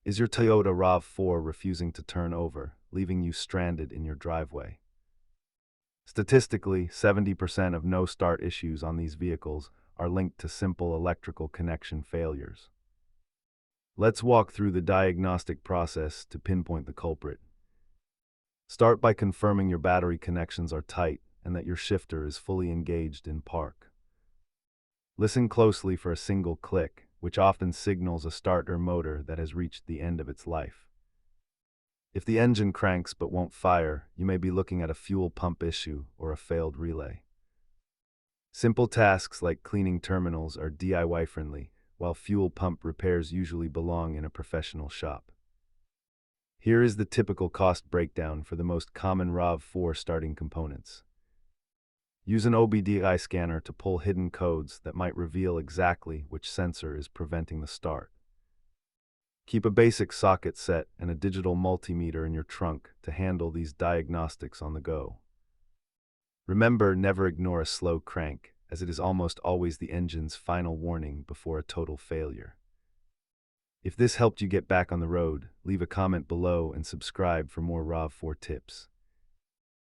Is your Toyota RAV4 refusing to turn over, leaving you stranded in your driveway? Statistically, 70% of no-start issues on these vehicles are linked to simple electrical connection failures. Let's walk through the diagnostic process to pinpoint the culprit. Start by confirming your battery connections are tight and that your shifter is fully engaged in park. Listen closely for a single click, which often signals a starter motor that has reached the end of its life. If the engine cranks but won't fire, you may be looking at a fuel pump issue or a failed relay. Simple tasks like cleaning terminals are DIY friendly, while fuel pump repairs usually belong in a professional shop. Here is the typical cost breakdown for the most common RAV4 starting components. Use an OBD-I scanner to pull hidden codes that might reveal exactly which sensor is preventing the start. Keep a basic socket set and a digital multimeter in your trunk to handle these diagnostics on the go. Remember, never ignore a slow crank, as it is almost always the engine's final warning before a total failure. If this helped you get back on the road, leave a comment below and subscribe for more RAV4 tips.